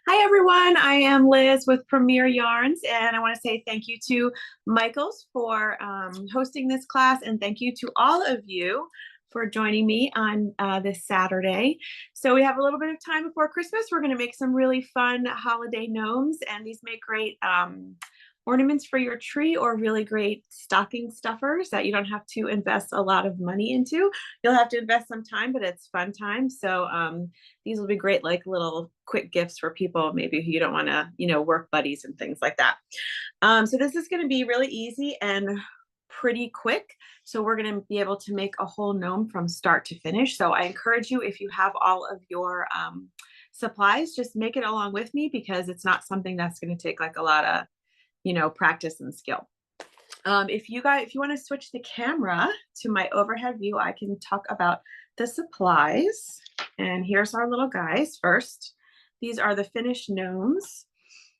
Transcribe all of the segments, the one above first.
Hi everyone, I am Liz with Premier Yarns, and I want to say thank you to Michaels for hosting this class, and thank you to all of you for joining me on this Saturday. So we have a little bit of time before Christmas. We're going to make some really fun holiday gnomes, and these make great ornaments for your tree or really great stocking stuffers that you don't have to invest a lot of money into. You'll have to invest some time, but it's fun time. So these will be great, like little quick gifts for people maybe who you don't want to, work buddies and things like that. So this is going to be really easy and pretty quick. So we're going to be able to make a whole gnome from start to finish. So I encourage you, if you have all of your supplies, just make it along with me because it's not something that's going to take like a lot of practice and skill. If you want to switch the camera to my overhead view, I can talk about the supplies. And here's our little guys first. These are the finished gnomes.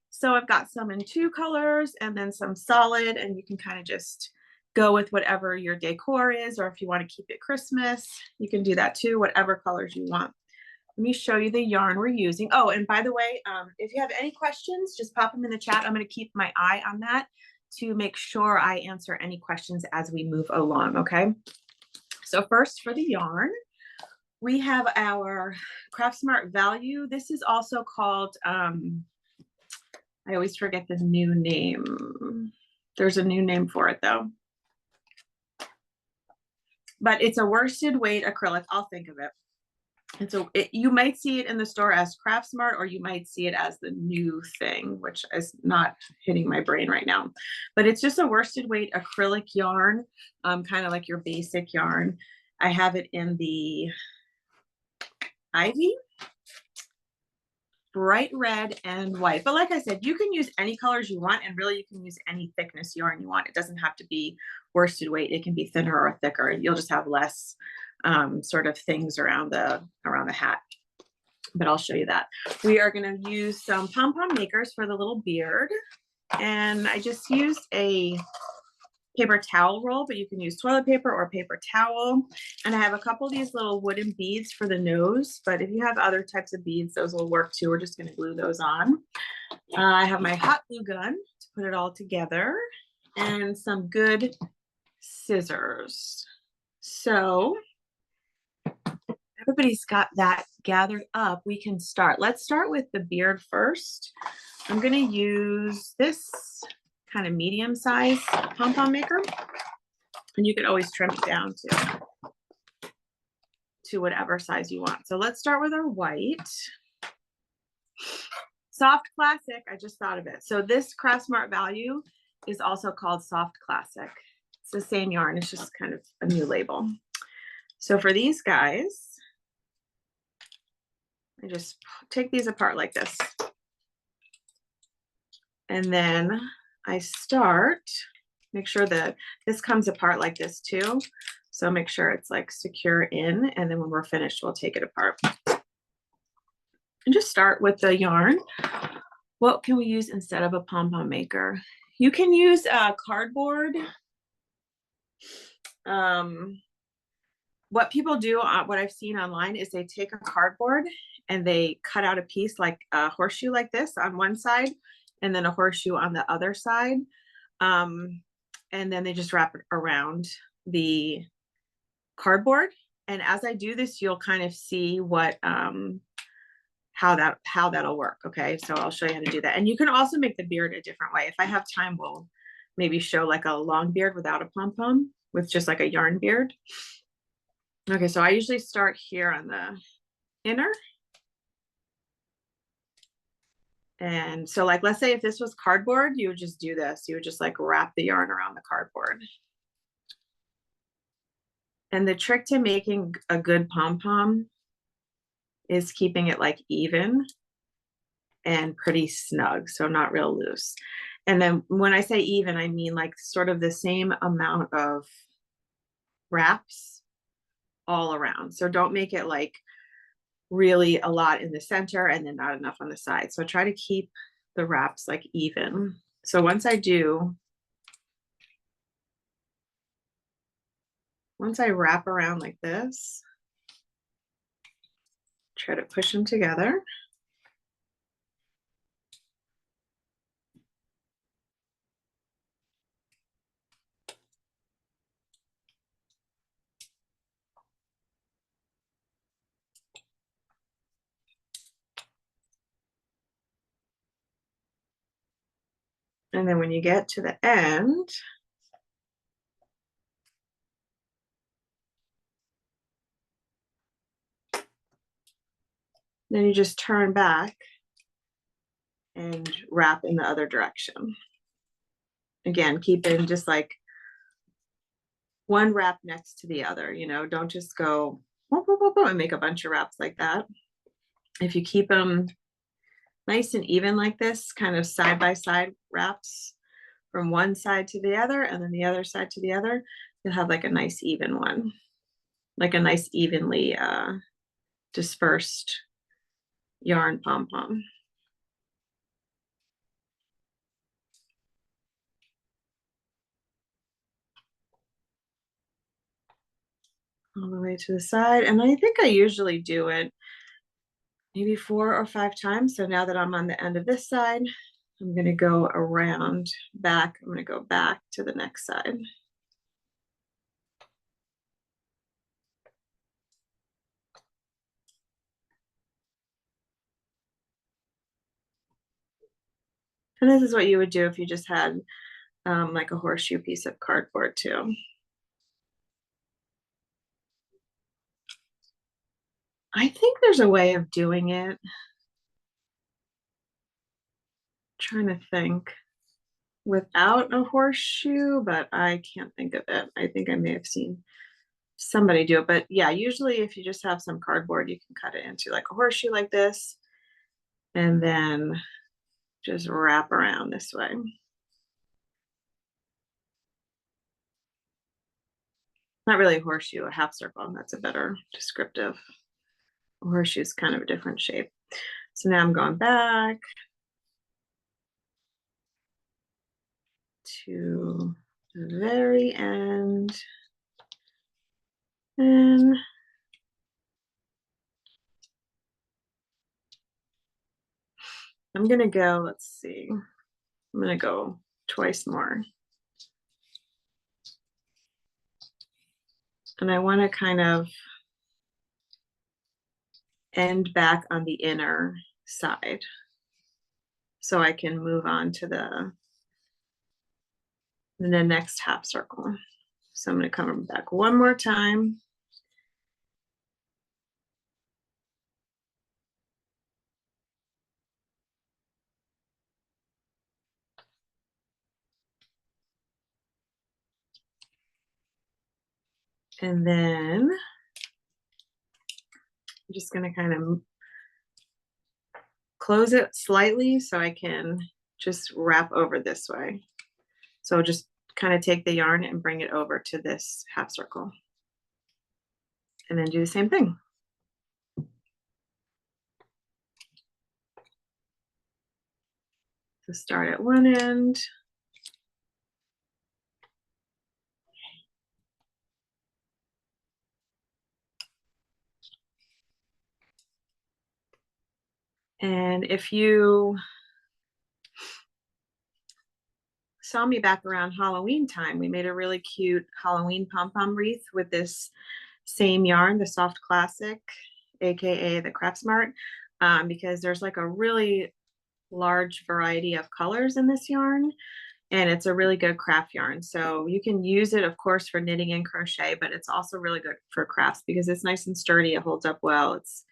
So I've got some in 2 colors and then some solid, and you can kind of just go with whatever your decor is, or if you want to keep it Christmas, you can do that too, whatever colors you want. Let me show you the yarn we're using. Oh, and by the way, if you have any questions, just pop them in the chat. I'm going to keep my eye on that to make sure I answer any questions as we move along, okay? So first for the yarn, we have our Craft Smart Value. This is also called, I always forget the new name. There's a new name for it though. But it's a worsted weight acrylic. I'll think of it. And so you might see it in the store as Craft Smart, or you might see it as the new thing, which is not hitting my brain right now. But it's just a worsted weight acrylic yarn, kind of like your basic yarn. I have it in the ivy, bright red, and white. But like I said, you can use any colors you want, and really you can use any thickness yarn you want. It doesn't have to be worsted weight. It can be thinner or thicker. You'll just have less sort of things around the hat, but I'll show you that. We are going to use some pom-pom makers for the little beard, and I just used a paper towel roll, but you can use toilet paper or paper towel. And I have a couple of these little wooden beads for the nose, but if you have other types of beads, those will work too. We're just going to glue those on. I have my hot glue gun to put it all together, and some good scissors. So everybody's got that gathered up. We can start. Let's start with the beard first. I'm going to use this kind of medium size pom-pom maker, and you can always trim it down to whatever size you want. So let's start with our white. Soft Classic, I just thought of it. So this Craft Smart Value is also called Soft Classic. It's the same yarn, it's just kind of a new label. So for these guys, I just take these apart like this. And then I start, make sure that this comes apart like this too. So make sure it's like secure in, and then when we're finished, we'll take it apart. And just start with the yarn. What can we use instead of a pom-pom maker? You can use cardboard. What people do, what I've seen online, is they take a cardboard and they cut out a piece like a horseshoe like this on one side, and then a horseshoe on the other side. And then they just wrap it around the cardboard. And as I do this, you'll kind of see what, how that'll work. Okay, so I'll show you how to do that. And you can also make the beard a different way. If I have time, we'll maybe show like a long beard without a pom-pom, with just like a yarn beard. Okay, so I usually start here on the inner. And so like, let's say if this was cardboard, you would just do this. You would just like wrap the yarn around the cardboard. And the trick to making a good pom-pom is keeping it like even and pretty snug, so not real loose. And then when I say even, I mean like sort of the same amount of wraps all around. So don't make it like really a lot in the center and then not enough on the side. So try to keep the wraps like even. So once I wrap around like this, try to push them together. And then when you get to the end, then you just turn back and wrap in the other direction. Again, keeping just like one wrap next to the other, you know, don't just go whoop, whoop, whoop, and make a bunch of wraps like that. If you keep them nice and even like this, kind of side by side wraps from one side to the other and then the other side to the other, you'll have like a nice even one, like a nice evenly dispersed yarn pom-pom. All the way to the side. And I think I usually do it maybe 4 or 5 times. So now that I'm on the end of this side, I'm going to go around back. I'm going to go back to the next side. And this is what you would do if you just had like a horseshoe piece of cardboard too. I think there's a way of doing it. I'm trying to think without a horseshoe, but I can't think of it. I think I may have seen somebody do it, but yeah, usually if you just have some cardboard, you can cut it into like a horseshoe like this, and then just wrap around this way. Not really a horseshoe, a half circle. That's a better descriptive. A horseshoe is kind of a different shape. So now I'm going back to the very end. And I'm gonna go, let's see, I'm gonna go twice more. And I wanna kind of end back on the inner side so I can move on to the next half circle. So I'm gonna come back one more time. And then I'm just gonna kind of close it slightly so I can just wrap over this way. So just kind of take the yarn and bring it over to this half circle. And then do the same thing. So start at one end. And if you saw me back around Halloween time, we made a really cute Halloween pom-pom wreath with this same yarn, the Soft Classic, aka the Craft Smart, because there's like a really large variety of colors in this yarn, and it's a really good craft yarn. So you can use it, of course, for knitting and crochet, but it's also really good for crafts because it's nice and sturdy. It holds up well. It's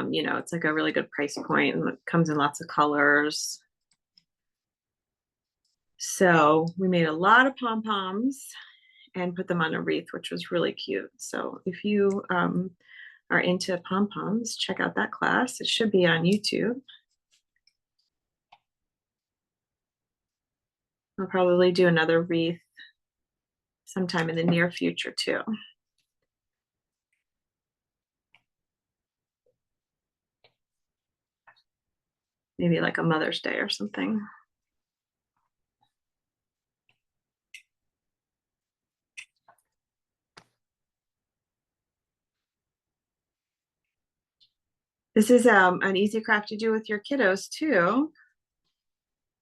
you know, it's like a really good price point, and it comes in lots of colors. So we made a lot of pom-poms and put them on a wreath, which was really cute. So if you are into pom-poms, check out that class. It should be on YouTube. I'll probably do another wreath sometime in the near future too. Maybe like a Mother's Day or something. This is an easy craft to do with your kiddos too,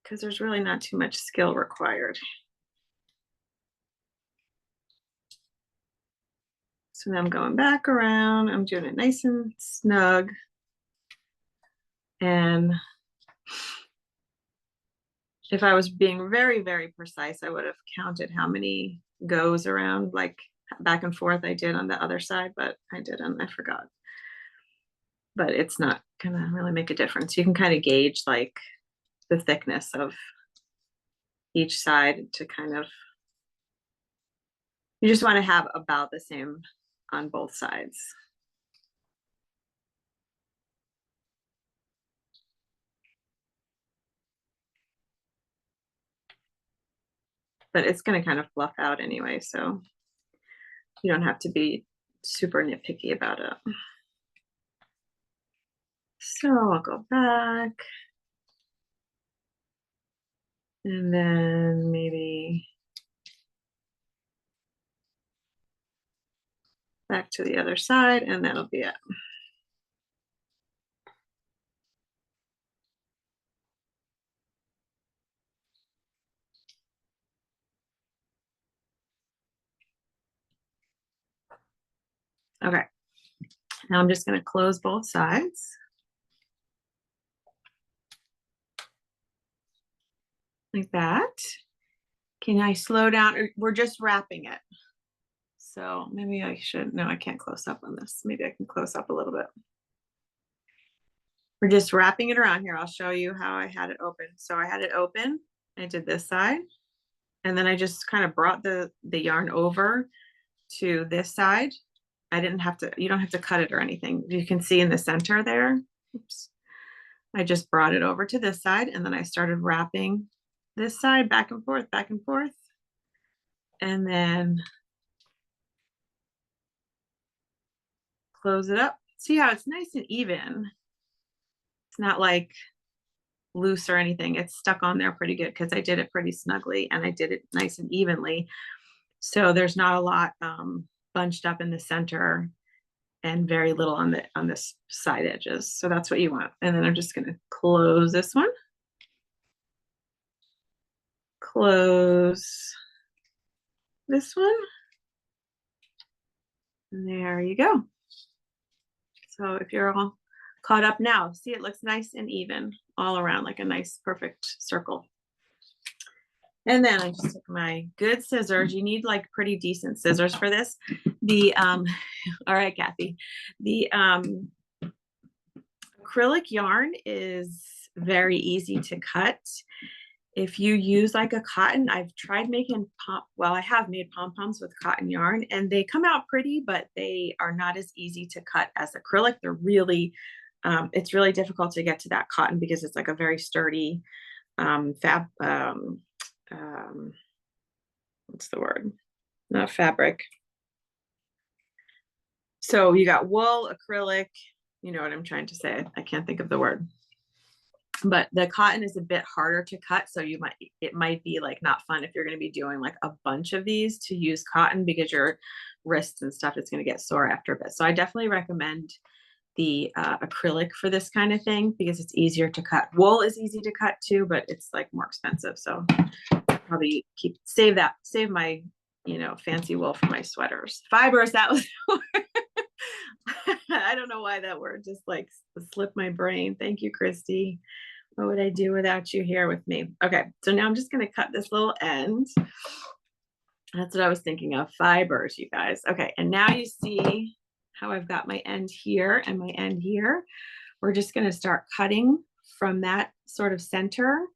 because there's really not too much skill required. So now I'm going back around. I'm doing it nice and snug. And if I was being very, very precise, I would have counted how many goes around, like back and forth I did on the other side, but I didn't, I forgot. But it's not gonna really make a difference. You can kind of gauge like the thickness of each side to kind of, you just want to have about the same on both sides. But it's going to kind of fluff out anyway, so you don't have to be super nitpicky about it. So I'll go back. And then maybe back to the other side, and that'll be it. Okay, now I'm just going to close both sides. Like that. Can I slow down? We're just wrapping it. So maybe I should, no, I can't close up on this. Maybe I can close up a little bit. We're just wrapping it around here. I'll show you how I had it open. So I had it open, I did this side, and then I just kind of brought the yarn over to this side. I didn't have to, you don't have to cut it or anything. You can see in the center there, oops. I just brought it over to this side, and then I started wrapping this side back and forth, and then close it up. See how it's nice and even. It's not like loose or anything. It's stuck on there pretty good because I did it pretty snugly and I did it nice and evenly. So there's not a lot bunched up in the center and very little on the side edges. So that's what you want. And then I'm just going to close this one. Close this one. And there you go. So if you're all caught up now, see, it looks nice and even all around, like a nice perfect circle. And then I just took my good scissors. You need like pretty decent scissors for this. All right, Kathy. The acrylic yarn is very easy to cut. If you use like a cotton, I've tried making I have made pom-poms with cotton yarn, and they come out pretty, but they are not as easy to cut as acrylic. They're really, it's really difficult to get to that cotton because it's like a very sturdy what's the word? Not fabric. So you got wool, acrylic, you know what I'm trying to say. I can't think of the word. But the cotton is a bit harder to cut, so it might be like not fun if you're going to be doing like a bunch of these to use cotton, because your wrists and stuff is going to get sore after a bit. So I definitely recommend the acrylic for this kind of thing because it's easier to cut. Wool is easy to cut too, but it's like more expensive. So probably save my fancy wool for my sweaters. Fibers, that was I don't know why that word just like slipped my brain. Thank you, Christy. What would I do without you here with me? Okay, so now I'm just going to cut this little end. That's what I was thinking of, fibers, you guys. Okay, and now you see how I've got my end here and my end here. We're just going to start cutting from that sort of center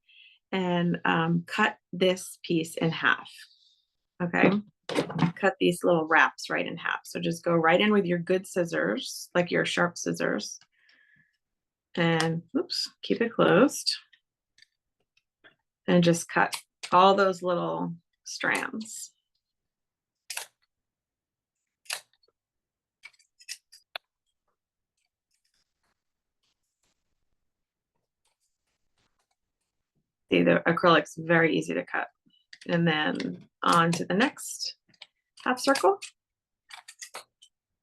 and cut this piece in half. Okay, cut these little wraps right in half. So just go right in with your good scissors, like your sharp scissors. And oops, keep it closed. And just cut all those little strands. See, the acrylic's very easy to cut. And then on to the next half circle.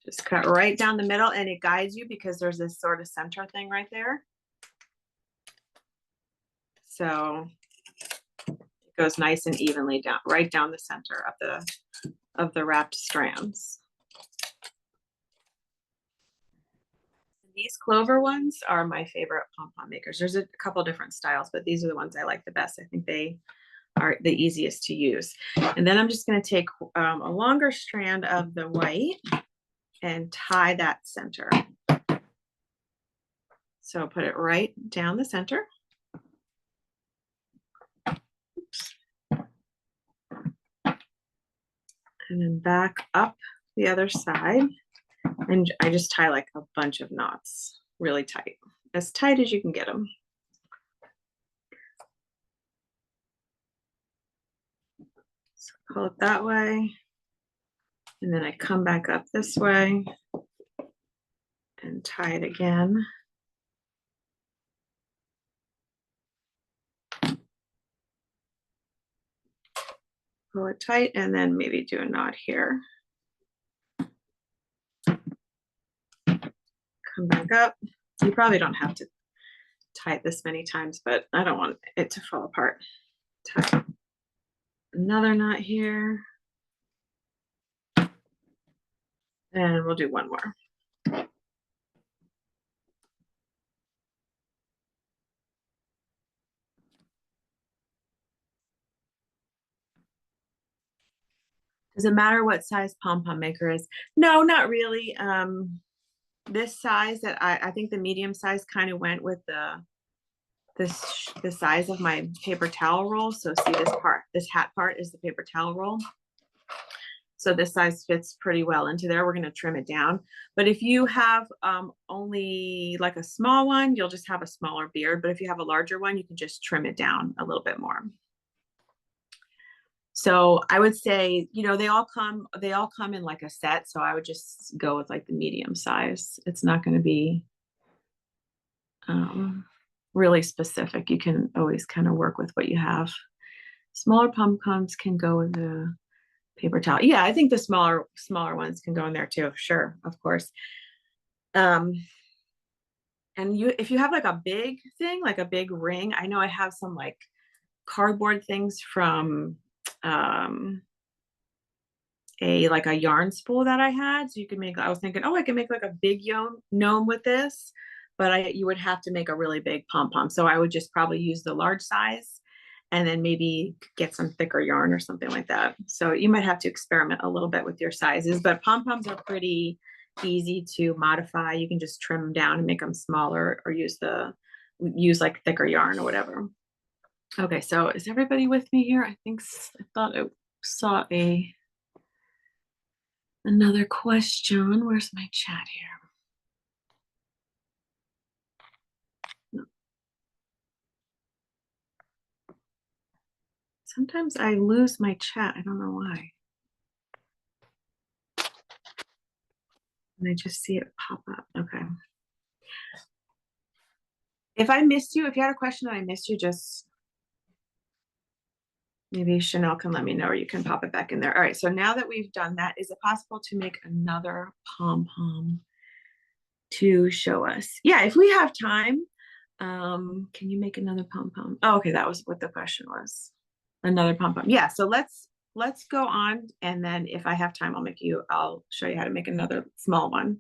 Just cut right down the middle, and it guides you because there's this sort of center thing right there. So it goes nice and evenly down, right down the center of the wrapped strands. These Clover ones are my favorite pom-pom makers. There's a couple different styles, but these are the ones I like the best. I think they are the easiest to use. And then I'm just going to take a longer strand of the white and tie that center. So put it right down the center. Oops. And then back up the other side. And I just tie like a bunch of knots, really tight as you can get them. So pull it that way. And then I come back up this way and tie it again. Pull it tight and then maybe do a knot here. Come back up. You probably don't have to tie it this many times, but I don't want it to fall apart. Tie another knot here. And we'll do one more. Does it matter what size pom-pom maker is? No, not really. This size that I think the medium size kind of went with the size of my paper towel roll. So see this hat part is the paper towel roll. So this size fits pretty well into there. We're going to trim it down. But if you have only like a small one, you'll just have a smaller beard. But if you have a larger one, you can just trim it down a little bit more. So I would say, you know, they all come in like a set. So I would just go with like the medium size. It's not going to be really specific. You can always kind of work with what you have. Smaller pom-poms can go with the paper towel. Yeah, I think the smaller ones can go in there too. Sure, of course. And if you have like a big thing, like a big ring, I know I have some like cardboard things from like a yarn spool that I had. So you can make, I was thinking, oh, I can make like a big gnome with this, but you would have to make a really big pom-pom. So I would just probably use the large size and then maybe get some thicker yarn or something like that. So you might have to experiment a little bit with your sizes, but pom-poms are pretty easy to modify. You can just trim them down and make them smaller or use like thicker yarn or whatever. Okay, so is everybody with me here? I thought I saw another question. Where's my chat here? No. Sometimes I lose my chat. I don't know why. And I just see it pop up. Okay. If I missed you, if you had a question and I missed you, just maybe Chanel can let me know, or you can pop it back in there. All right, so now that we've done that, is it possible to make another pom-pom to show us? Yeah, if we have time, can you make another pom-pom? Oh, okay, that was what the question was. Another pom-pom. Yeah, so let's go on, and then if I have time, I'll show you how to make another small one.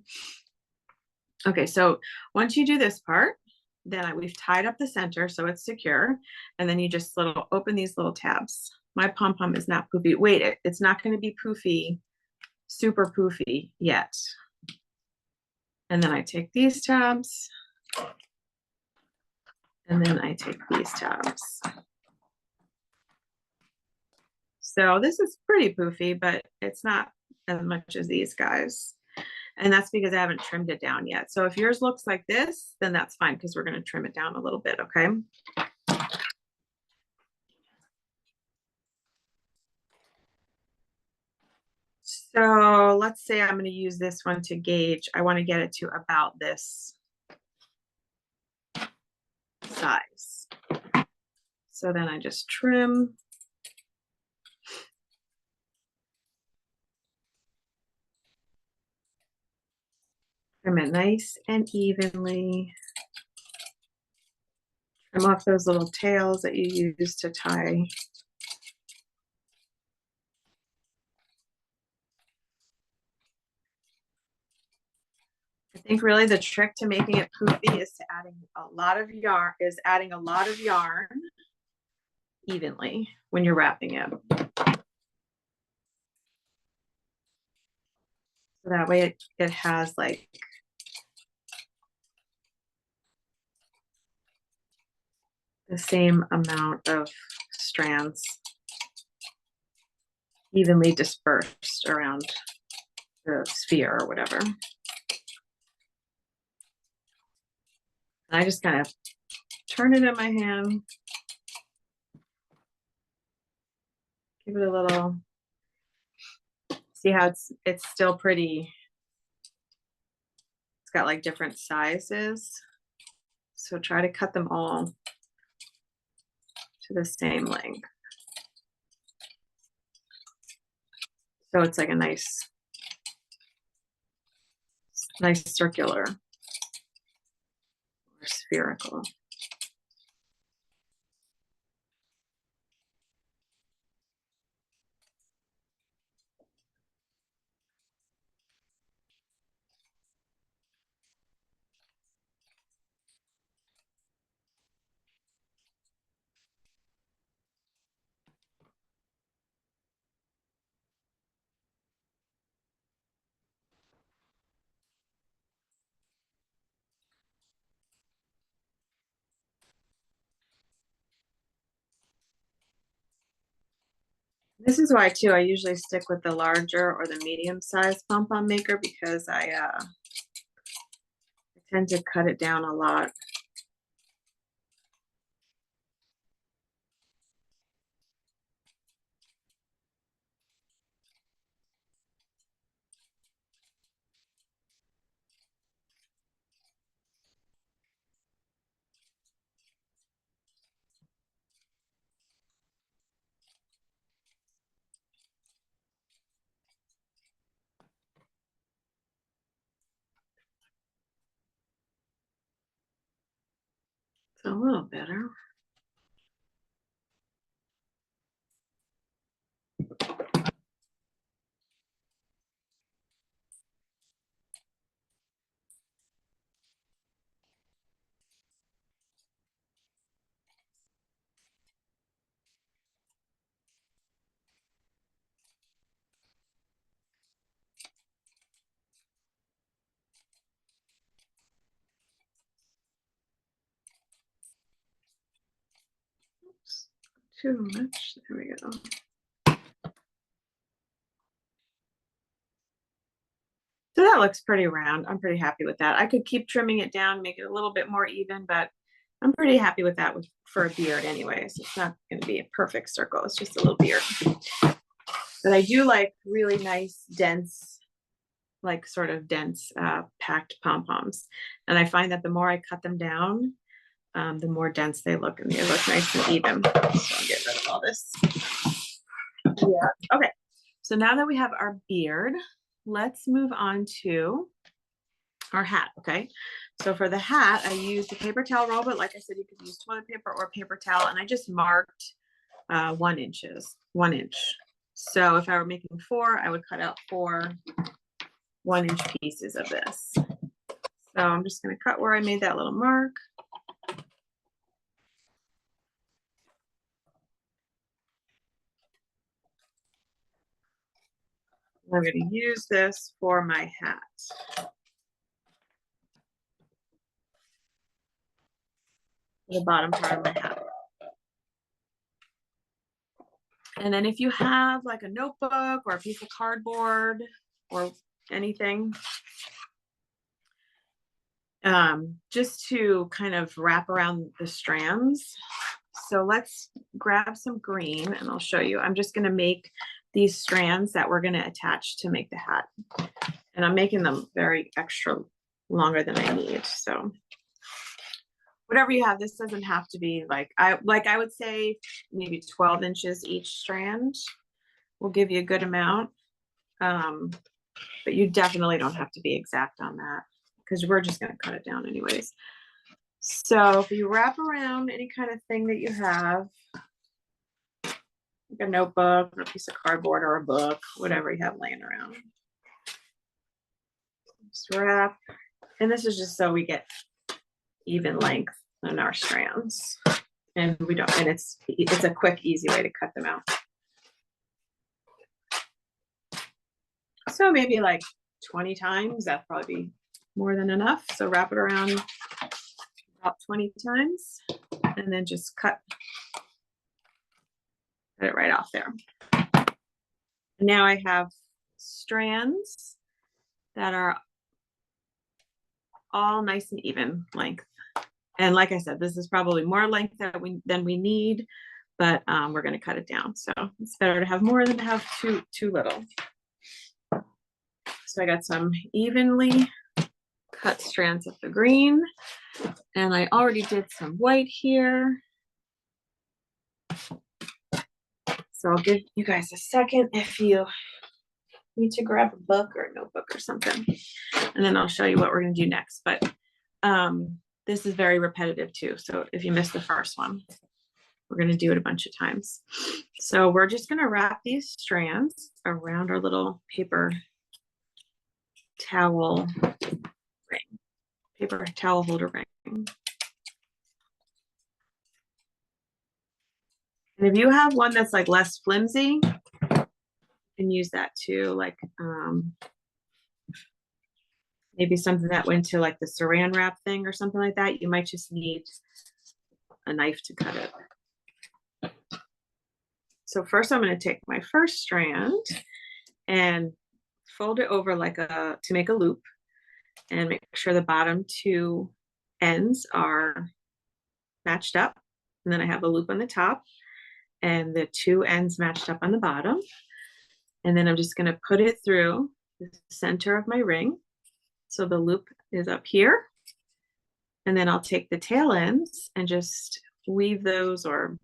Okay, so once you do this part, then we've tied up the center so it's secure, and then you just open these little tabs. My pom-pom is not poofy. Wait, it's not going to be poofy, super poofy yet. And then I take these tabs, and then I take these tabs. So this is pretty poofy, but it's not as much as these guys. And that's because I haven't trimmed it down yet. So if yours looks like this, then that's fine, because we're going to trim it down a little bit, okay? So let's say I'm going to use this one to gauge. I want to get it to about this size. So then I just trim. Trim it nice and evenly. Trim off those little tails that you use to tie. think really the trick to making it poofy is to adding a lot of yarn evenly when you're wrapping it. So that way it has like the same amount of strands evenly dispersed around the sphere or whatever. And I just kind of turn it in my hand, give it a little, see how it's still pretty, it's got like different sizes. So try to cut them all to the same length. So it's like a nice circular or spherical. This is why too, I usually stick with the larger or the medium sized pom-pom maker because I tend to cut it down a lot. It's a little better. Oops, too much. There we go. So that looks pretty round. I'm pretty happy with that. I could keep trimming it down, make it a little bit more even, but I'm pretty happy with that for a beard anyways. It's not going to be a perfect circle. It's just a little beard. But I do like really nice, dense, like sort of dense, packed pom-poms. And I find that the more I cut them down, the more dense they look, and they look nice and even. So I'll get rid of all this. Yeah. Okay. So now that we have our beard, let's move on to our hat. Okay. So for the hat, I used a paper towel roll, but like I said, you could use toilet paper or paper towel, and I just marked 1 inch. So if I were making 4, I would cut out 4 1-inch pieces of this. So I'm just going to cut where I made that little mark. I'm going to use this for my hat. The bottom part of my hat. And then if you have like a notebook or a piece of cardboard or anything, just to kind of wrap around the strands. So let's grab some green and I'll show you. I'm just going to make these strands that we're going to attach to make the hat. And I'm making them very extra longer than I need. So whatever you have, this doesn't have to be like I would say maybe 12 inches each strand will give you a good amount. But you definitely don't have to be exact on that because we're just going to cut it down anyways. So if you wrap around any kind of thing that you have, like a notebook or a piece of cardboard or a book, whatever you have laying around, just wrap And this is just so we get even length in our strands. And we don't, and it's a quick, easy way to cut them out. So maybe like 20 times, that'd probably be more than enough. So wrap it around about 20 times and then just cut it right off there. And now I have strands that are all nice and even length. And like I said, this is probably more length than we need, but we're going to cut it down. So it's better to have more than to have too little. So I got some evenly cut strands of the green, and I already did some white here. So I'll give you guys a second if you need to grab a book or a notebook or something, and then I'll show you what we're going to do next. But this is very repetitive too. So if you missed the first one, we're going to do it a bunch of times. So we're just going to wrap these strands around our little paper towel ring, paper towel holder ring. And if you have one that's like less flimsy, you can use that too. Like maybe something that went to like the saran wrap thing or something like that. You might just need a knife to cut it. So first I'm going to take my first strand and fold it over like to make a loop, and make sure the bottom two ends are matched up. And then I have a loop on the top and the two ends matched up on the bottom. And then I'm just going to put it through the center of my ring. So the loop is up here. And then I'll take the tail ends and just weave those or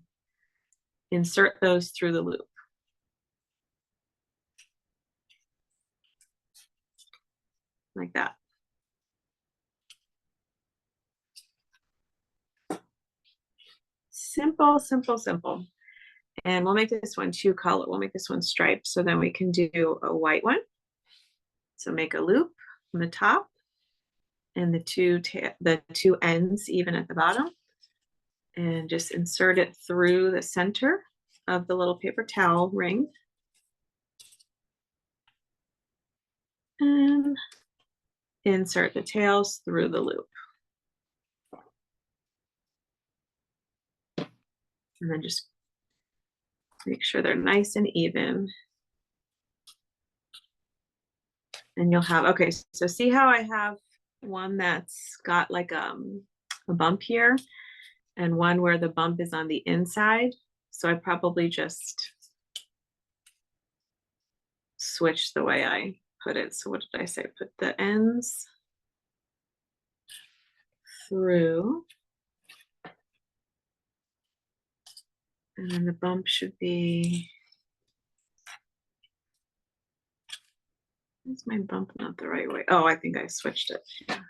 insert those through the loop. Like that. Simple, simple, simple. And we'll make this one two color. We'll make this one striped, so then we can do a white one. So make a loop on the top and the two ends even at the bottom, and just insert it through the center of the little paper towel ring. And insert the tails through the loop. And then just make sure they're nice and even. And you'll have, okay, so see how I have one that's got like a bump here and one where the bump is on the inside. So I probably just switch the way I put it. So what did I say? Put the ends through. And then the bump should be, is my bump not the right way? Oh, I think I switched it. Yeah.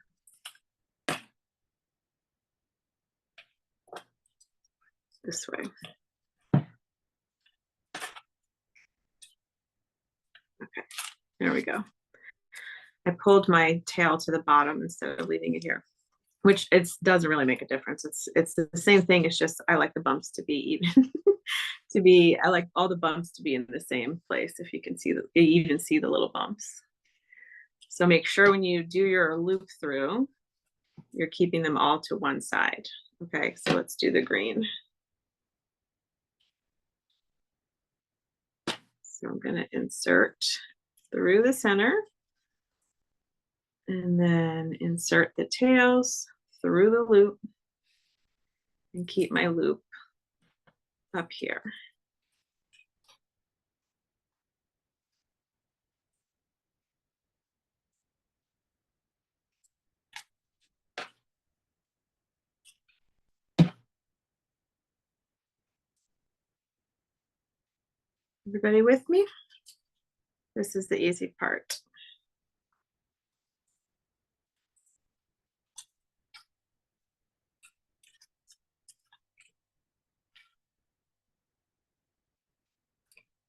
This way. Okay, there we go. I pulled my tail to the bottom instead of leaving it here, which it doesn't really make a difference. It's the same thing. It's just I like the bumps to be even. I like all the bumps to be in the same place. If you can see you even see the little bumps. So make sure when you do your loop through, you're keeping them all to one side. Okay, so let's do the green. So I'm going to insert through the center and then insert the tails through the loop and keep my loop up here. Everybody with me? This is the easy part.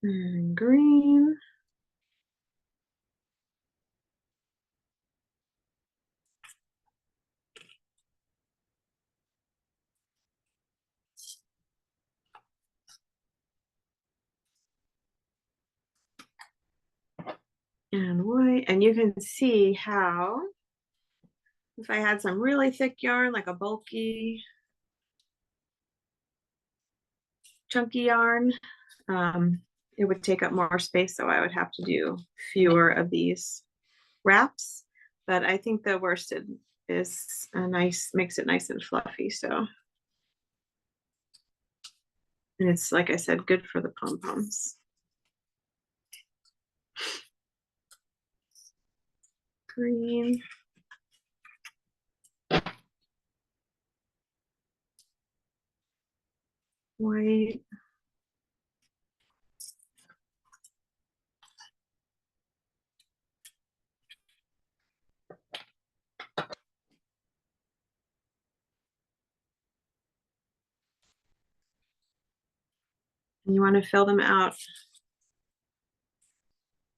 And green. and white. And you can see how, if I had some really thick yarn, like a bulky, chunky yarn, it would take up more space, so I would have to do fewer of these wraps. But I think the worsted is a nice, makes it nice and fluffy. So, and it's, like I said, good for the pom-poms. Green. White. And you want to fill them out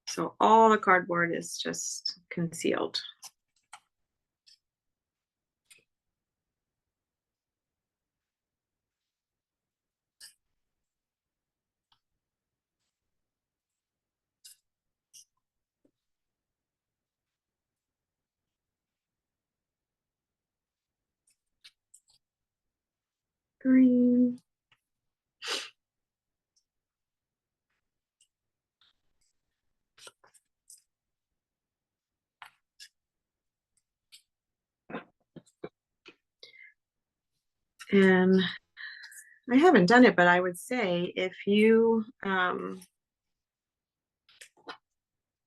so all the cardboard is just concealed. Green. And I haven't done it, but I would say if you,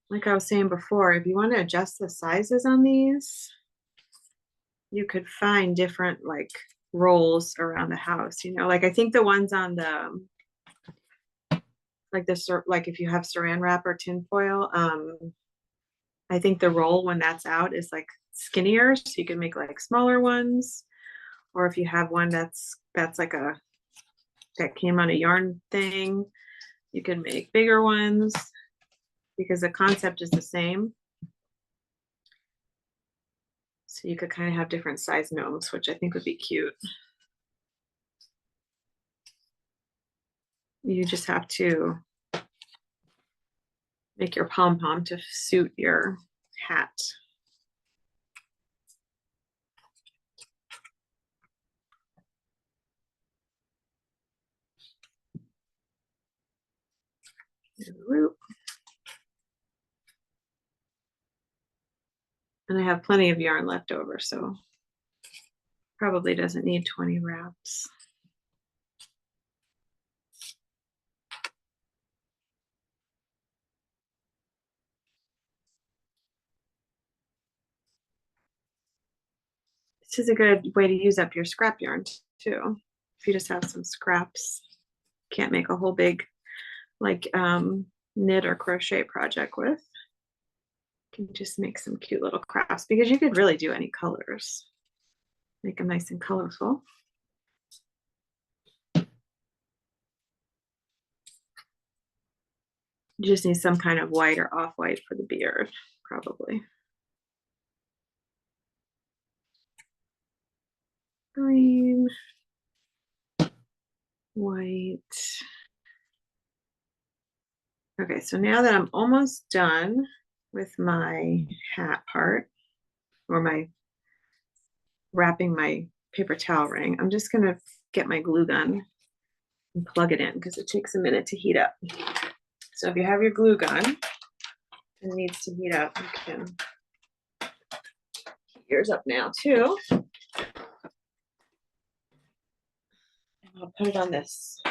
like I was saying before, if you want to adjust the sizes on these, you could find different like rolls around the house, you know, like I think the ones on the, like this, like if you have saran wrap or tin foil, I think the roll when that's out is like skinnier, so you can make like smaller ones. Or if you have one that's like that came on a yarn thing, you can make bigger ones because the concept is the same. So you could kind of have different size gnomes, which I think would be cute. You just have to make your pom-pom to suit your hat. And I have plenty of yarn left over, so probably doesn't need 20 wraps. This is a good way to use up your scrap yarn too. If you just have some scraps, can't make a whole big like knit or crochet project with. You can just make some cute little crafts because you could really do any colors. Make them nice and colorful. You just need some kind of white or off-white for the beard, probably. Green, white. Okay, so now that I'm almost done with my hat part, or my wrapping my paper towel ring, I'm just gonna get my glue gun and plug it in because it takes a minute to heat up. So if you have your glue gun and it needs to heat up, you can heat yours up now too. And I'll put it on this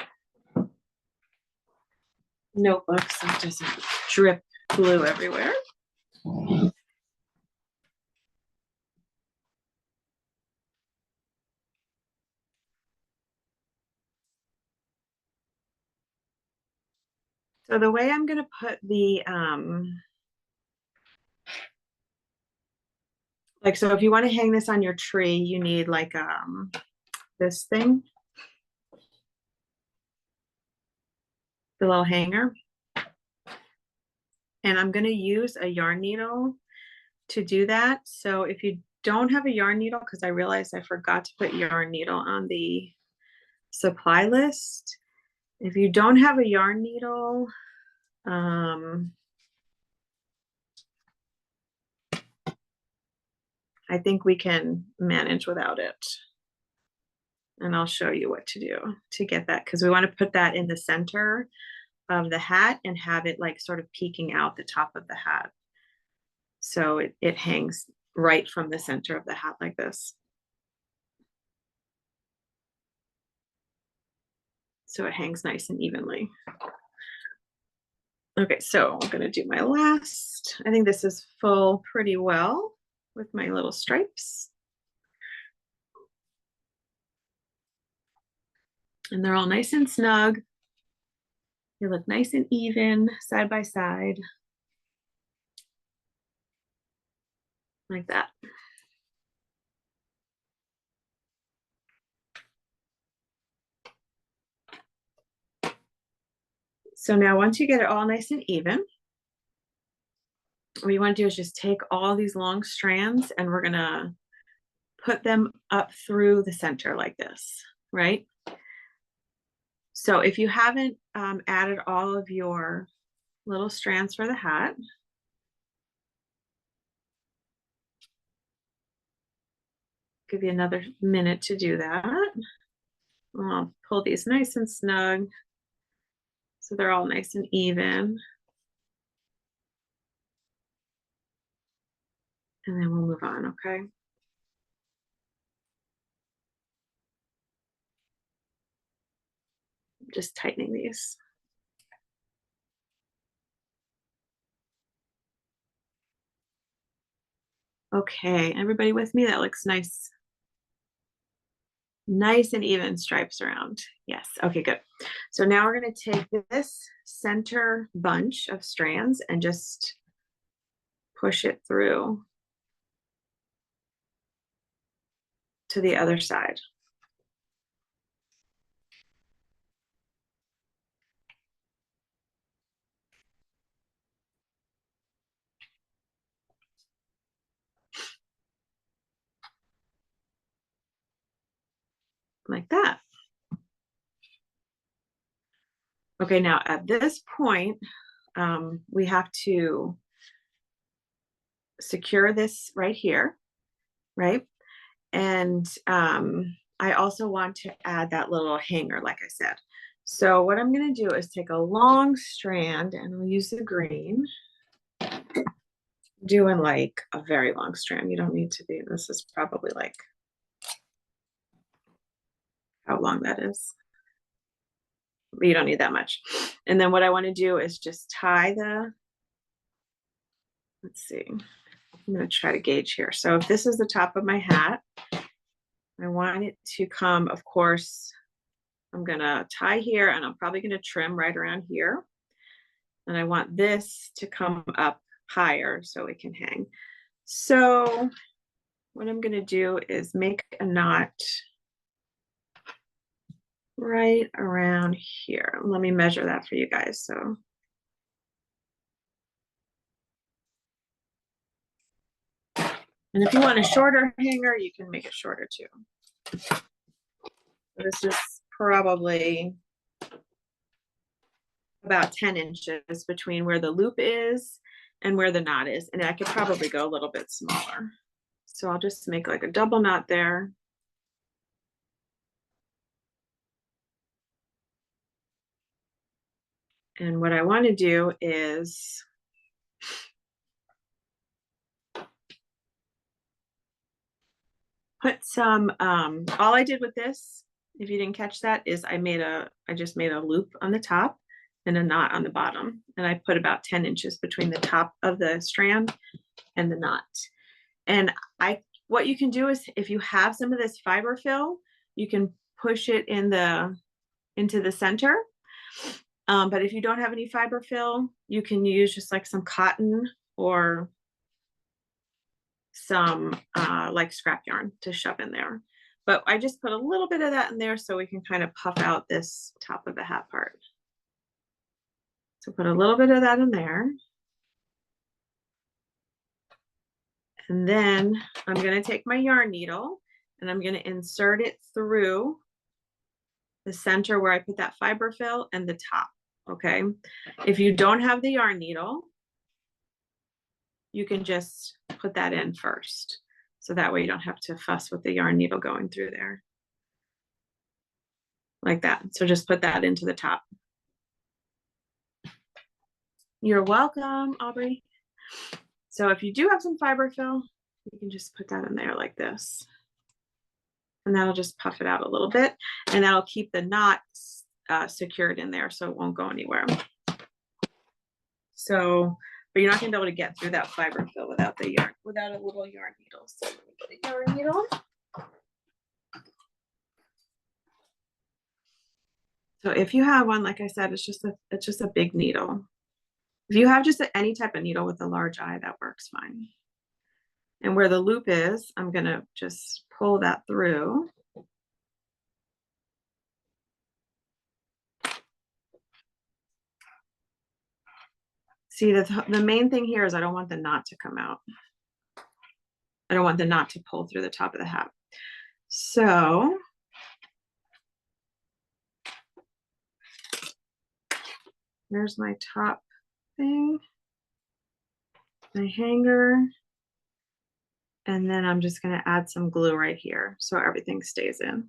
notebook so it doesn't drip glue everywhere. So the way I'm gonna put the like, so if you want to hang this on your tree, you need like this thing, the little hanger. And I'm gonna use a yarn needle to do that. So if you don't have a yarn needle, because I realized I forgot to put yarn needle on the supply list. If you don't have a yarn needle, I think we can manage without it. And I'll show you what to do to get that, because we want to put that in the center of the hat and have it like sort of peeking out the top of the hat. So it hangs right from the center of the hat like this. So it hangs nice and evenly. Okay, so I'm gonna do my last. I think this is full pretty well with my little stripes. And they're all nice and snug. They look nice and even side by side. Like that. So now once you get it all nice and even, what you want to do is just take all these long strands and we're gonna put them up through the center like this, right? So if you haven't added all of your little strands for the hat, give you another minute to do that. I'll pull these nice and snug so they're all nice and even. And then we'll move on, okay? Just tightening these. Okay, everybody with me? That looks nice. Nice and even stripes around. Yes, okay, good. So now we're gonna take this center bunch of strands and just push it through to the other side. Like that. Okay, now at this point, we have to secure this right here, right? And I also want to add that little hanger, like I said. So what I'm gonna do is take a long strand and we'll use the green. Doing like a very long strand. You don't need to be, this is probably like how long that is. You don't need that much. And then what I want to do is just tie the, let's see, I'm going to try to gauge here. So if this is the top of my hat, I want it to come, of course, I'm going to tie here and I'm probably going to trim right around here. And I want this to come up higher so it can hang. So what I'm going to do is make a knot right around here. Let me measure that for you guys. So and if you want a shorter hanger, you can make it shorter too. This is probably about 10 inches between where the loop is and where the knot is. And I could probably go a little bit smaller. So I'll just make like a double knot there. And what I want to do is put some, all I did with this, if you didn't catch that, is I just made a loop on the top and a knot on the bottom. And I put about 10 inches between the top of the strand and the knot. And what you can do is if you have some of this fiber fill, you can push it into the center. But if you don't have any fiber fill, you can use just like some cotton or some like scrap yarn to shove in there. But I just put a little bit of that in there so we can kind of puff out this top of the hat part. So put a little bit of that in there. And then I'm going to take my yarn needle and I'm going to insert it through the center where I put that fiber fill and the top. Okay. If you don't have the yarn needle, you can just put that in first. So that way you don't have to fuss with the yarn needle going through there. Like that. So just put that into the top. You're welcome, Aubrey. So if you do have some fiber fill, you can just put that in there like this. And that'll just puff it out a little bit, and that'll keep the knot secured in there so it won't go anywhere. So, but you're not gonna be able to get through that fiber fill without the yarn, without a little yarn needle. So let me get a yarn needle. So if you have one, like I said, it's just a big needle. If you have just any type of needle with a large eye, that works fine. And where the loop is, I'm gonna just pull that through. See, the main thing here is I don't want the knot to come out. I don't want the knot to pull through the top of the hat. So there's my top thing, my hanger, and then I'm just gonna add some glue right here so everything stays in.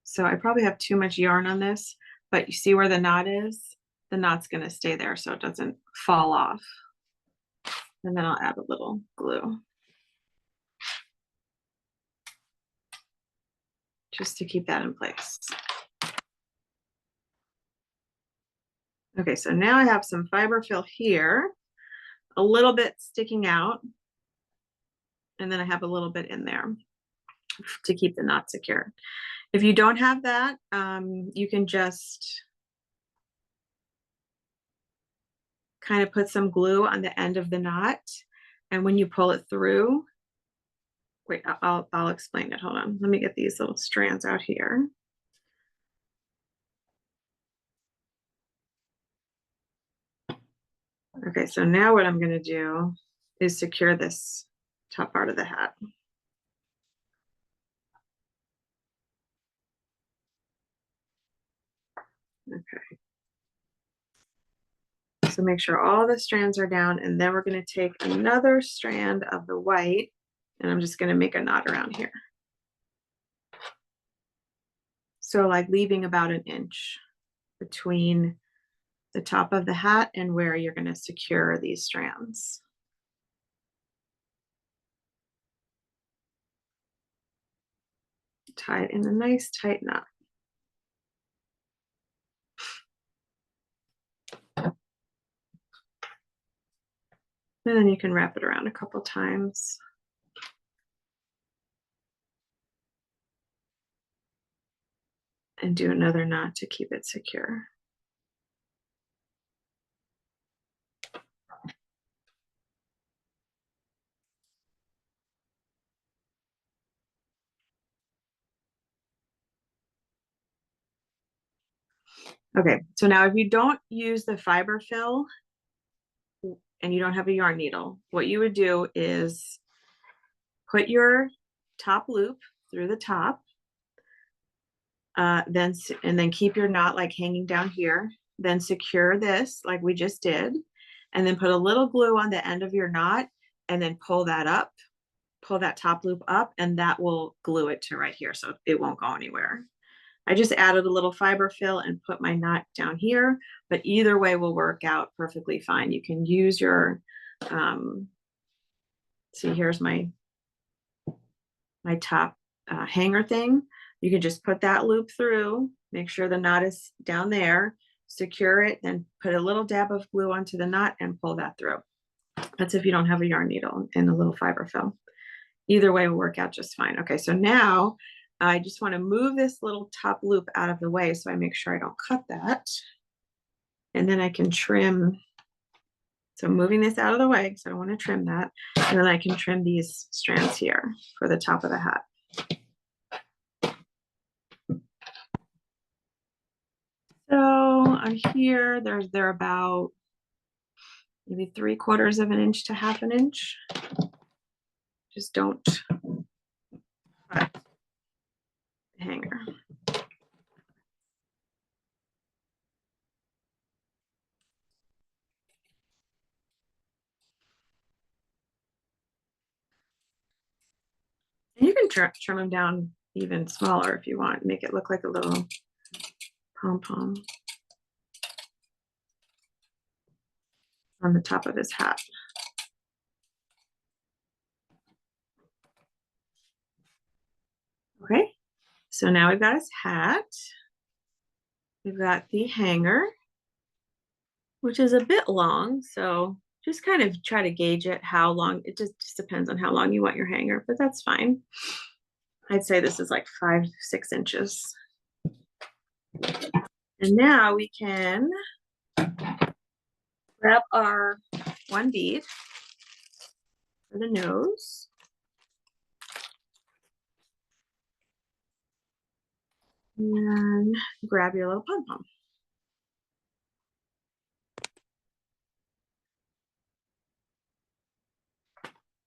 So I probably have too much yarn on this, but you see where the knot is? The knot's gonna stay there so it doesn't fall off. And then I'll add a little glue, just to keep that in place. Okay, so now I have some fiber fill here, a little bit sticking out, and then I have a little bit in there to keep the knot secure. If you don't have that, you can just kind of put some glue on the end of the knot, and when you pull it through, wait, I'll explain it. Hold on, let me get these little strands out here. Okay, so now what I'm gonna do is secure this top part of the hat. Okay. So make sure all the strands are down, and then we're going to take another strand of the white, and I'm just going to make a knot around here. So like leaving about an inch between the top of the hat and where you're going to secure these strands. Tie it in a nice tight knot. And then you can wrap it around a couple times. And do another knot to keep it secure. Okay, so now if you don't use the fiber fill and you don't have a yarn needle, what you would do is put your top loop through the top, and then keep your knot like hanging down here, then secure this like we just did, and then put a little glue on the end of your knot, and then pull that up, pull that top loop up, and that will glue it to right here so it won't go anywhere. I just added a little fiber fill and put my knot down here, but either way will work out perfectly fine. You can use your, see, here's my top hanger thing. You can just put that loop through, make sure the knot is down there, secure it, then put a little dab of glue onto the knot and pull that through. That's if you don't have a yarn needle and a little fiber fill. Either way will work out just fine. Okay, so now I just want to move this little top loop out of the way so I make sure I don't cut that. And then I can trim. So moving this out of the way because I don't want to trim that. And then I can trim these strands here for the top of the hat. So on here, they're about maybe 3/4 of an inch to 1/2 an inch. Just don't cut the hanger. trim them down even smaller if you want, make it look like a little pom-pom on the top of his hat. Okay, so now we've got his hat. We've got the hanger, which is a bit long, so just kind of try to gauge it how long. It just depends on how long you want your hanger, but that's fine. I'd say this is like 5-6 inches. And now we can grab our one bead for the nose. And grab your little pom-pom.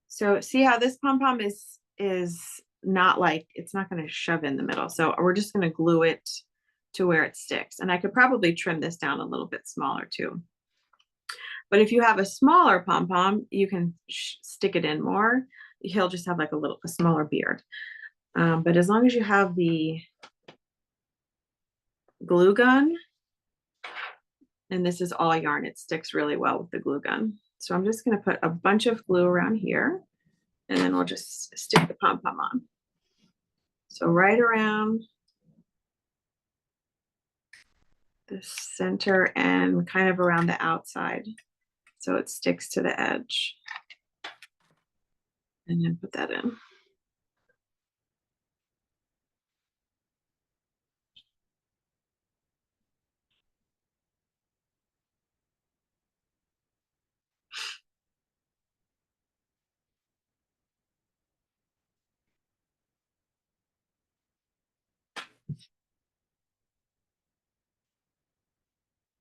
So see how this pom-pom is not like, it's not going to shove in the middle. So we're just going to glue it to where it sticks. And I could probably trim this down a little bit smaller too. But if you have a smaller pom-pom, you can stick it in more. He'll just have like a smaller beard. But as long as you have the glue gun, and this is all yarn, it sticks really well with the glue gun. So I'm just going to put a bunch of glue around here, and then we'll just stick the pom-pom on. So right around the center and kind of around the outside, so it sticks to the edge. And then put that in.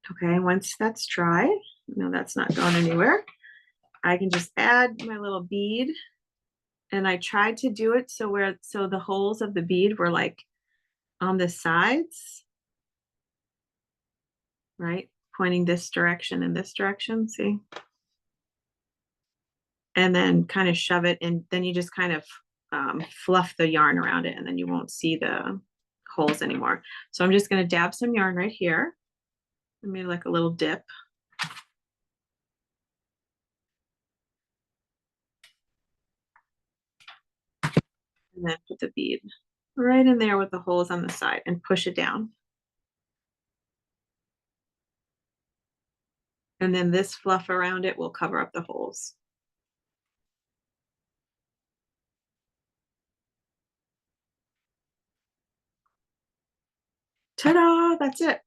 Okay, once that's dry, no, that's not going anywhere. I can just add my little bead, and I tried to do it so the holes of the bead were like on the sides, right? Pointing this direction and this direction, see? And then kind of shove it, and then you just kind of fluff the yarn around it, and then you won't see the holes anymore. So I'm just going to dab some yarn right here. I made like a little dip. And then put the bead right in there with the holes on the side and push it down. And then this fluff around it will cover up the holes. Ta-da, that's it.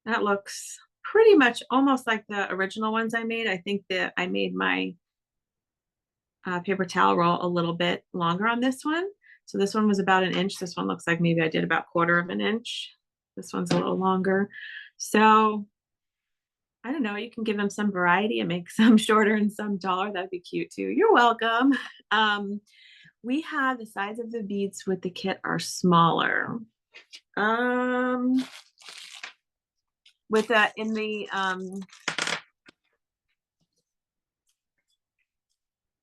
That looks pretty much almost like the original ones I made. I think that I made my paper towel roll a little bit longer on this one. So this one was about 1 inch. This one looks like maybe I did about 1/4 of an inch. This one's a little longer. So I don't know, you can give them some variety and make some shorter and some taller. That'd be cute too. You're welcome. We have the size of the beads with the kit are smaller. With that in the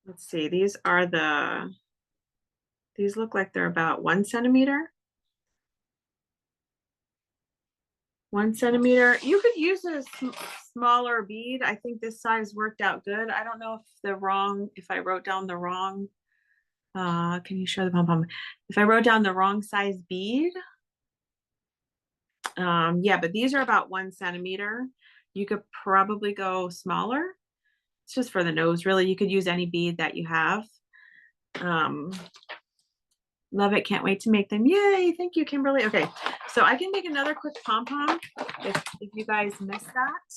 let's see, these look like they're about 1 centimeter. 1 centimeter. You could use a smaller bead. I think this size worked out good. I don't know if I wrote down the wrong, can you show the pom-pom? If I wrote down the wrong size bead, yeah, but these are about 1 centimeter. You could probably go smaller. It's just for the nose, really. You could use any bead that you have. Love it. Can't wait to make them. Yay. Thank you, Kimberly. Okay, so I can make another quick pom-pom if you guys missed that.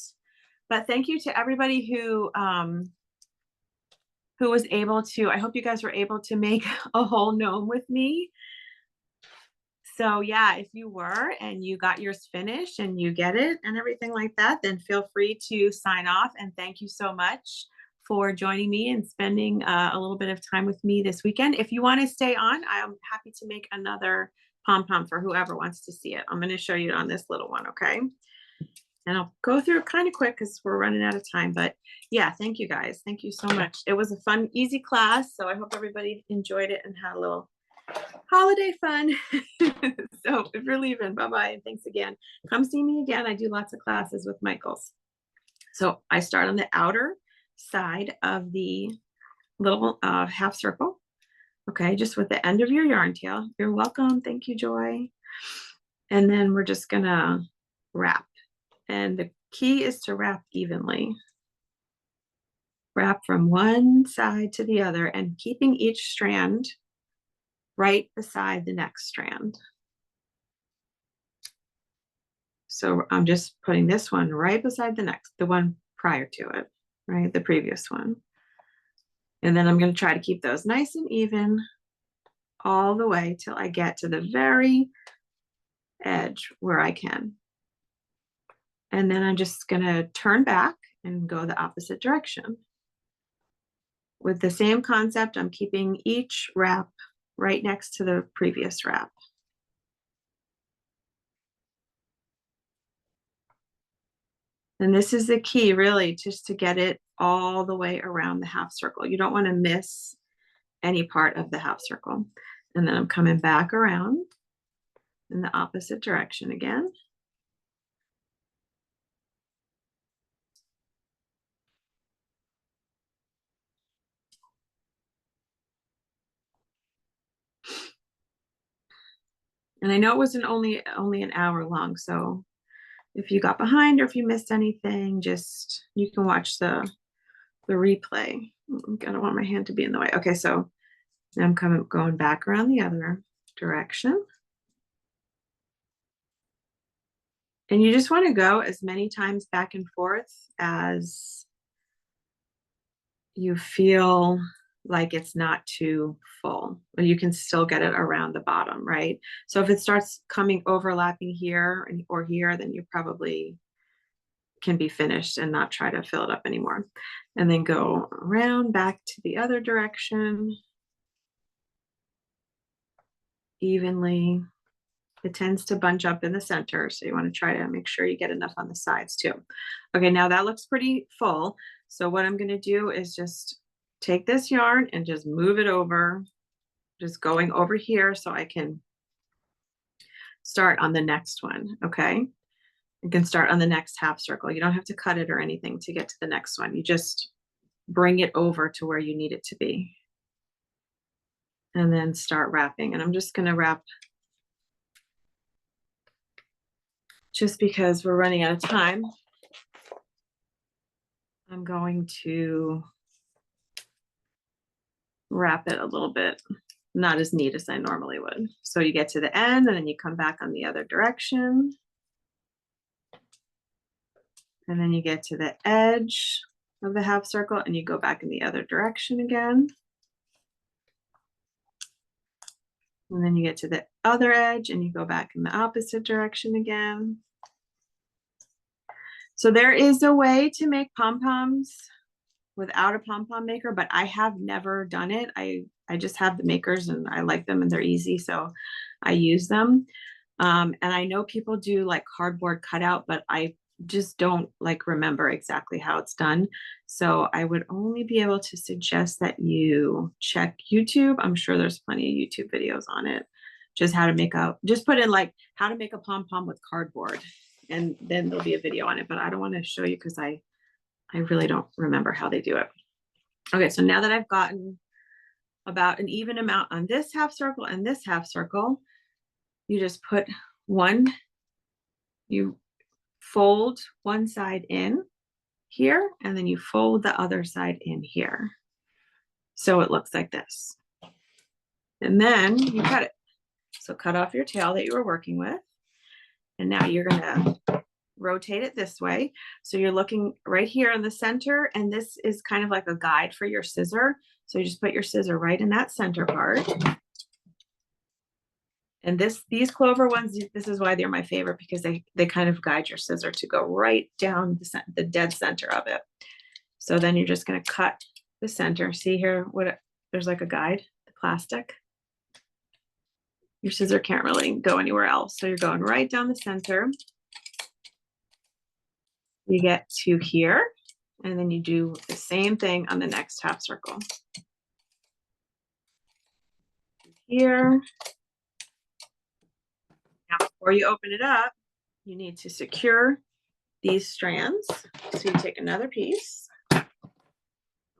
But thank you to everybody who was able to, I hope you guys were able to make a whole gnome with me. So yeah, if you were and you got yours finished and you get it and everything like that, then feel free to sign off. And thank you so much for joining me and spending a little bit of time with me this weekend. If you want to stay on, I'm happy to make another pom-pom for whoever wants to see it. I'm going to show you on this little one, okay? And I'll go through it kind of quick because we're running out of time, but yeah, thank you guys. Thank you so much. It was a fun, easy class. So I hope everybody enjoyed it and had a little holiday fun. So if you're leaving, bye-bye. And thanks again. Come see me again. I do lots of classes with Michaels. So I start on the outer side of the little half circle. Okay, just with the end of your yarn tail. You're welcome. Thank you, Joy. And then we're just gonna wrap. And the key is to wrap evenly. Wrap from one side to the other and keeping each strand right beside the next strand. So I'm just putting this one right beside the next, the one prior to it, right? The previous one. And then I'm going to try to keep those nice and even all the way till I get to the very edge where I can. And then I'm just going to turn back and go the opposite direction. With the same concept, I'm keeping each wrap right next to the previous wrap. And this is the key, really, just to get it all the way around the half circle. You don't want to miss any part of the half circle. And then I'm coming back around in the opposite direction again. And I know it wasn't only an hour long, so if you got behind or if you missed anything, just you can watch the replay. I don't want my hand to be in the way. Okay, so now I'm going back around the other direction. And you just want to go as many times back and forth as you feel like it's not too full, but you can still get it around the bottom, right? So if it starts coming overlapping here or here, then you probably can be finished and not try to fill it up anymore. And then go around back to the other direction evenly. It tends to bunch up in the center, so you want to try to make sure you get enough on the sides too. Okay, now that looks pretty full. So what I'm going to do is just take this yarn and just move it over, just going over here so I can start on the next one. Okay, you can start on the next half circle. You don't have to cut it or anything to get to the next one. You just bring it over to where you need it to be. And then start wrapping. And I'm just going to wrap just because we're running out of time. I'm going to wrap it a little bit, not as neat as I normally would. So you get to the end and then you come back on the other direction. And then you get to the edge of the half circle and you go back in the other direction again. And then you get to the other edge and you go back in the opposite direction again. So there is a way to make pom-poms without a pom-pom maker, but I have never done it. I just have the makers and I like them and they're easy, so I use them. And I know people do like cardboard cutout, but I just don't like remember exactly how it's done. So I would only be able to suggest that you check YouTube. I'm sure there's plenty of YouTube videos on it. Just how to make just put in like how to make a pom-pom with cardboard, and then there'll be a video on it, but I don't want to show you because I really don't remember how they do it. Okay, so now that I've gotten about an even amount on this half circle and this half circle, you just put you fold one side in here, and then you fold the other side in here. So it looks like this. And then you cut it. So cut off your tail that you were working with. And now you're gonna rotate it this way. So you're looking right here in the center, and this is kind of like a guide for your scissor. So you just put your scissor right in that center part. And these Clover ones, this is why they're my favorite, because they kind of guide your scissor to go right down the dead center of it. So then you're just going to cut the center. See here, there's like a guide, the plastic. Your scissor can't really go anywhere else. So you're going right down the center. you get to here, and then you do the same thing on the next half circle. Here. Now, before you open it up, you need to secure these strands. So you take another piece, a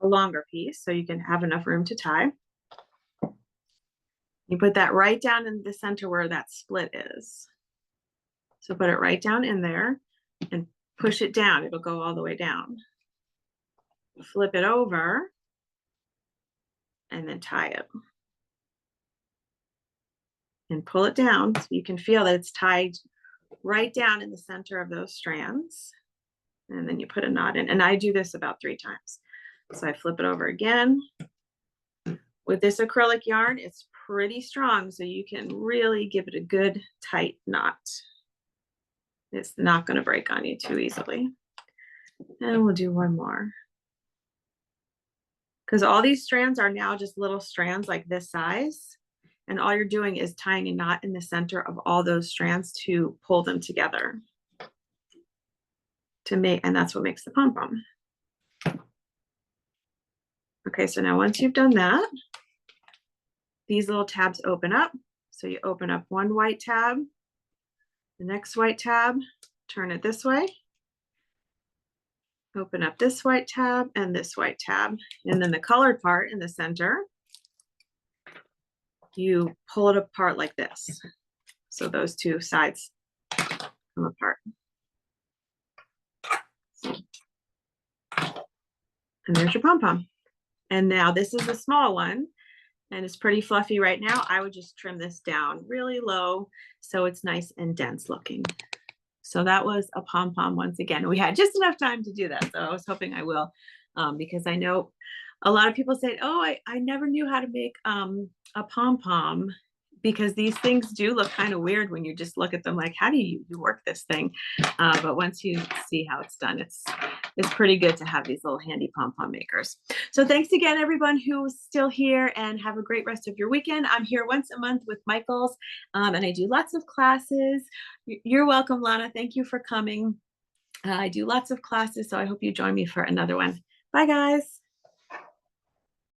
longer piece, so you can have enough room to tie. You put that right down in the center where that split is. So put it right down in there and push it down. It'll go all the way down. Flip it over and then tie it. And pull it down so you can feel that it's tied right down in the center of those strands. And then you put a knot in. And I do this about 3 times. So I flip it over again. With this acrylic yarn, it's pretty strong, so you can really give it a good tight knot. It's not going to break on you too easily. And we'll do one more. Because all these strands are now just little strands like this size. And all you're doing is tying a knot in the center of all those strands to pull them together. And that's what makes the pom-pom. Okay, so now once you've done that, these little tabs open up. So you open up one white tab, the next white tab, turn it this way, open up this white tab and this white tab. And then the colored part in the center, you pull it apart like this. So those two sides come apart. And there's your pom-pom. And now this is a small one and it's pretty fluffy right now. I would just trim this down really low so it's nice and dense looking. So that was a pom-pom once again. We had just enough time to do that. So I was hoping I will, because I know a lot of people say, oh, I never knew how to make a pom-pom, because these things do look kind of weird when you just look at them like, how do you work this thing? But once you see how it's done, it's pretty good to have these little handy pom-pom makers. So thanks again, everyone who's still here, and have a great rest of your weekend. I'm here once a month with Michaels, and I do lots of classes. You're welcome, Lana. Thank you for coming. I do lots of classes, so I hope you join me for another one. Bye, guys.